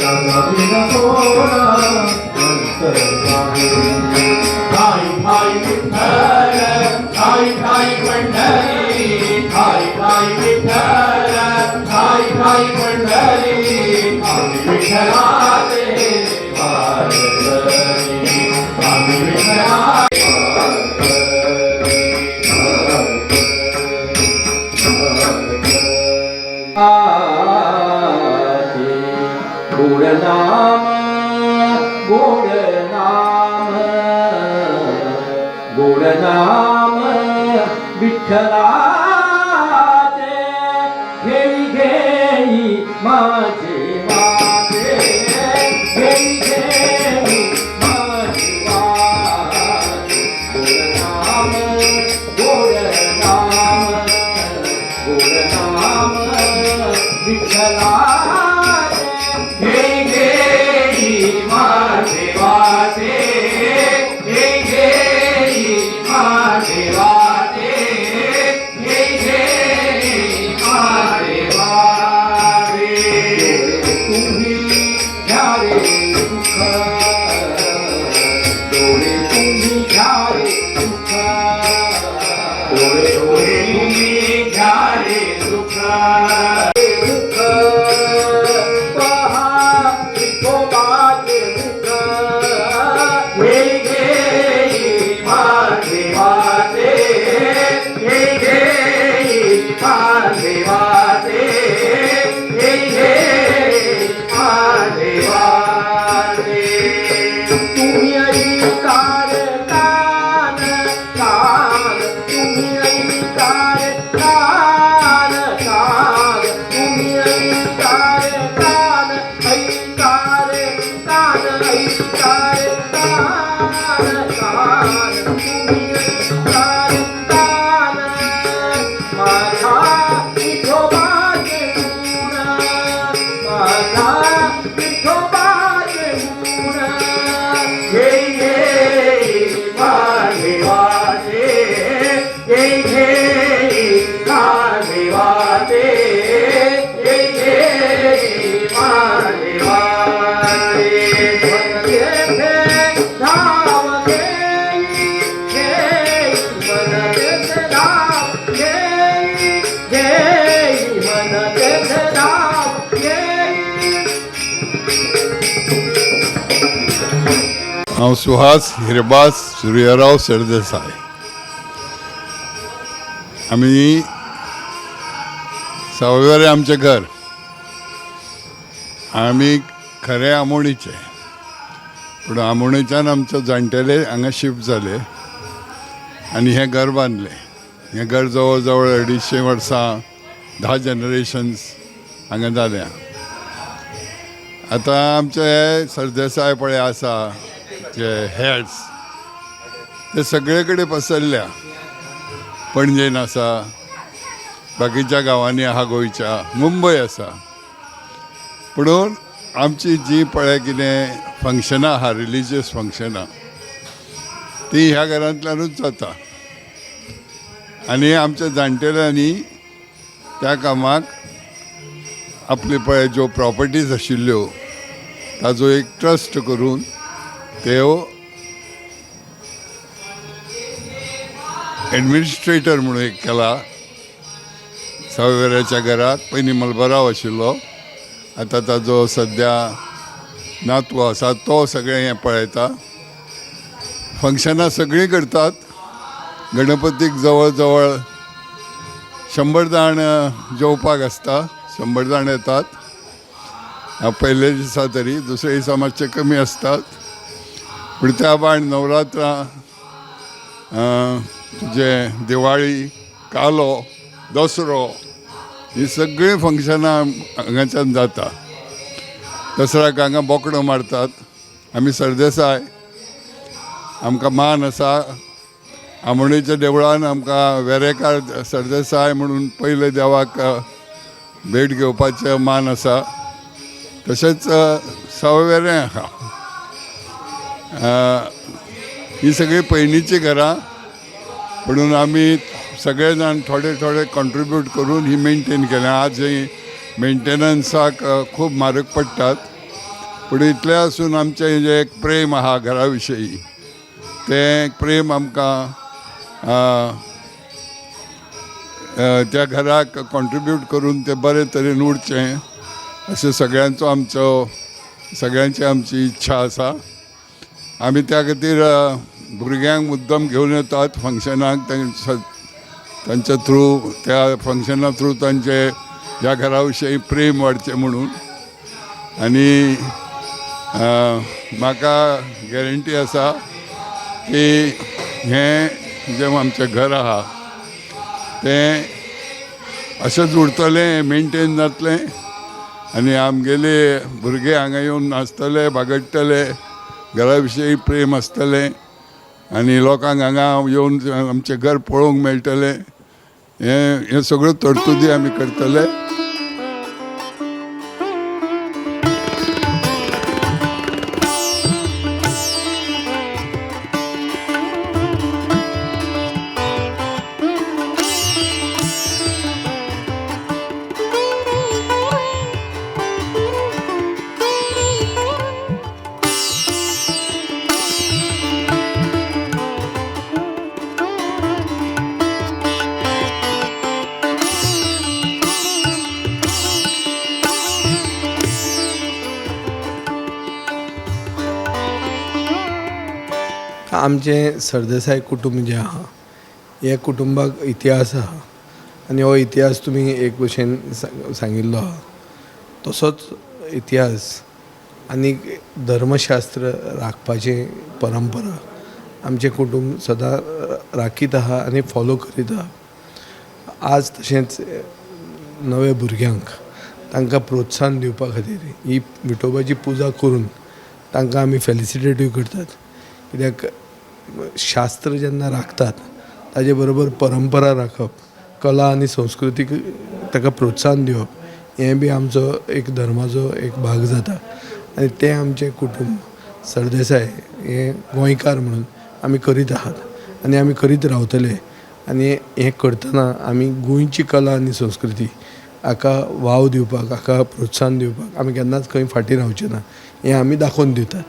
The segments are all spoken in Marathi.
ठाई ठाई विठ्ठल ठाई ठाई पंढरी ठाई ठाई विठ्ठल ठाई ठाई पंढरी आम्ही विठ्ठलाचे वारकरी आम्ही विठ्ठलाचे गोड नाम गोड नाम गोड नाम विठ्ठलाचे घेई घेई माझे वाटे घेई घेई माझे वाटे गोड नाम गोड नाम विठ्ठला हांव सुहास हिरबाज सूर्यराव सरदेसाय. आमी सावयवेरें आमचें घर. आमी खरे आमोणीचे, पूण आमोणीच्यान आमचे जाणटेले हांगा शिफ्ट जाले आनी हें घर बांदलें. हें घर जवळ जवळ 250 वर्सां 10 जनरेशन्स हांगा जाल्या. आतां आमचे सरदेसाय पळय आसा जे हेड्स ते सगळे कडेन पसरल्या. पणजेन आसा, बाकीच्या गांवांनी आहा गोंयच्या, मुंबय आसा. पुणून आमची जी पळय कितें फंक्शनां आहा, रिलिजियस फंक्शनां, ती ह्या घरांतल्यानूच जाता. आनी आमच्या जाणटेल्यांनी त्या कामाक आपली पळय ज्यो प्रॉपर्टीज आशिल्ल्यो ताजो एक ट्रस्ट करून त्यो एडमिनिस्ट्रेटर म्हणून एक केला सावयवेऱ्याच्या घरात. पयलीं मलबराव आशिल्लो, आतां ताजो सद्या नातू आसा तो सगळें हें पळयता. फंक्शनां सगळीं करतात. गणपतीक जवळ जवळ 100 जाण जेवपाक आसता. 100 जाण येतात. पयले दिसा तरी, दुसरे दिसा मातशे कमी असतात. पूण त्या भायर नवरात्रां, तुजे दिवाळी, कालो, दसरो, ही सगळीं फंक्शनां हांगाच्यान जाता. दसऱ्याक हांगा बोकडो मारतात. आमी सरदेसाय, आमकां मान आसा. आमोणेच्या देवळान आमकां वेरेकार सरदेसाय म्हणून पयले देवाक भेट घेवपाचें मान आसा. तशेंच सावयवेरें आहा. ही सगळीं पयलींचीं घरां, म्हणून आमी सगळे जाण थोडे थोडे कॉन्ट्रिब्यूट करून ही मेंटेन केल्या. आज ही मेंटेनन्साक खूब म्हारग पडटात. पूण इतलें आसून आमचें जें एक प्रेम आहा घरा विशयी तें प्रेम आमकां त्या घराक कॉन्ट्रिब्यूट करून तें बरे तरेन उरचें अशें सगळ्यांची आमची इच्छा आसा. आमी त्या खातीर भुरग्यांक मुद्दम घेवन येतात फंक्शनाक, तांच्या थ्रू त्या फंक्शना थ्रू तांचे ह्या घरा विशयी प्रेम वाडचें म्हणून. आनी म्हाका गॅरंटी आसा की हें जें आमचें घर आहा तें अशेंच उरतलें, मेनटेन जातलें आनी आमगेले भुरगे हांगा येवन नाचतले, बागडटले, घरा विशयी प्रेम आसतलें आनी लोकांक हांगा येवन आमचें घर पळोवंक मेळटलें. हे सगळ्यो तरतुदी आमी करतले. आमचें सरदेसाय कुटुंब जें आहा ह्या कुटुंबाक इतिहास आहा आनी हो इतिहास तुमी एक भशेन सांगिल्लो आहा. तसोच इतिहास आनी धर्मशास्त्र राखपाची परंपरा आमचें कुटुंब सदां राखीत आहा आनी फॉलो करीत आहा. आज तशेंच नवे भुरग्यांक तांकां प्रोत्साहन दिवपा खातीर ही विठोबाची पुजा करून तांकां आमी फेलिसिटेटूय करतात. कित्याक शास्त्र जेन्ना राखतात ताजे बरोबर परंपरा राखप, कला आनी संस्कृतीक ताका प्रोत्साहन दिवप हें बी आमचो एक धर्माचो एक भाग जाता. आनी तें आमचें कुटुंब सरदेसाय हें गोंयकार म्हणून आमी करीत आहात आनी आमी करीत रावतले. आनी हें करतना आमी गोंयची कला आनी संस्कृती हाका वाव दिवपाक, हाका प्रोत्साहन दिवपाक आमी केन्नाच खंय फाटीं रावचे ना हें आमी दाखोवन दितात.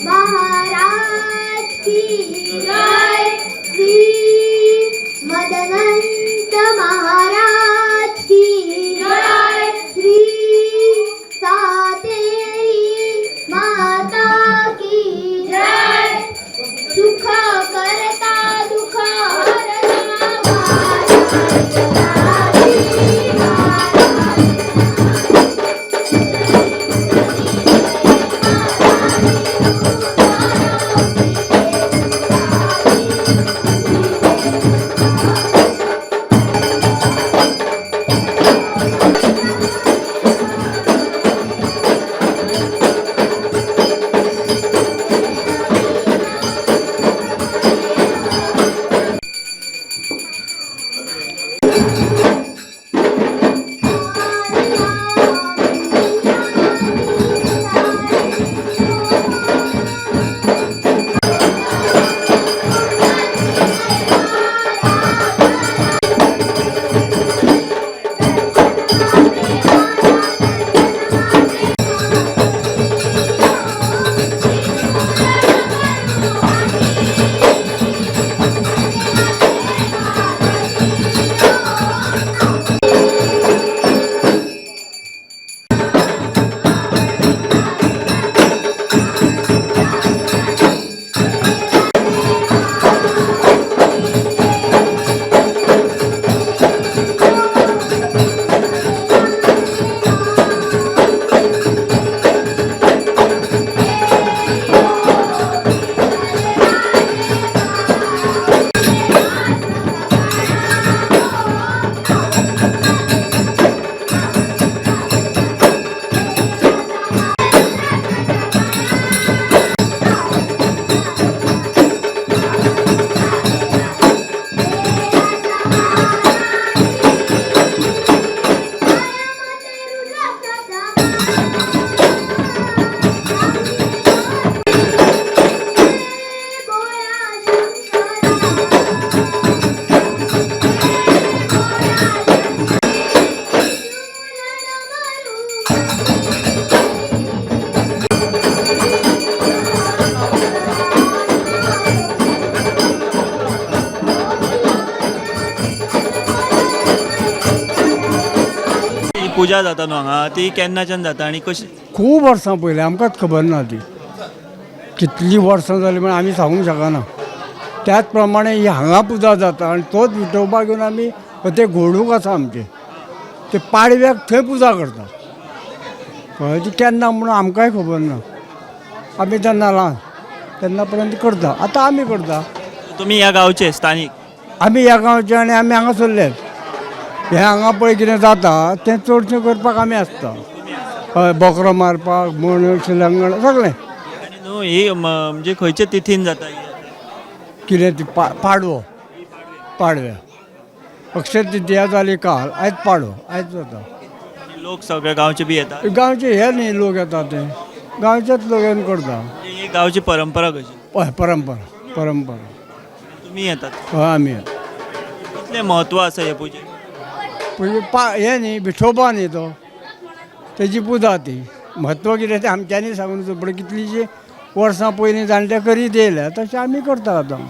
महाराज की जय, श्री मदनंत महाराज की जय, श्री सातेरी माता की जय, सुख करता दुख हरता पूजा जाता न्हू हांगा ती केन्नाच्यान जाता आनी कशी? खूब वर्सां पयलीं आमकांच खबर ना ती कितलीं वर्सां जालीं म्हण आमी सांगूंक शकना. त्याच प्रमाणे ही हांगा पुजा जाता आनी तोच विठोबा घेवन आमी ते घोडूक आसा आमचे ते पाडव्याक थंय पुजा करता. कळ्ळें ती केन्ना म्हणून आमकांय खबर ना. आमी तेन्ना ल्हान तेन्ना पर्यंत करता. आतां आमी करता. तुमी ह्या गांवचे स्थानीक? आमी ह्या गांवचे आनी आमी हांगा सरले. हे हांगा पळय कितें जाता तें चडशें करपाक आमी आसता. हय बोकरो मारपाक म्हण शिलंगण सगळें. आनी न्हू ही म्हणजे खंयच्या तिथीन जाता ही? कितें ती पाडवो पाडव्या अक्षय तृतीया जाली काल आयज पाडवो आयज जाता. आनी लोक सगळे गांवचे बी येतात? गांवचे हे न्ही लोक येता ते गांवचेच लोक येवन करता. ही गांवची परंपरा कशी? हय परंपरा परंपरा. तुमी येतात? हय आमी कितलें म्हत्व आसा हे पुजेक? पयलीं हे न्ही विठोबा न्ही तो तेजी पुजा ती म्हत्व कितें तें आमच्यांनी सांगून पण कितलींशीं वर्सां पयलीं जाणटे करीत येयल्या तशें आमी करता आतां.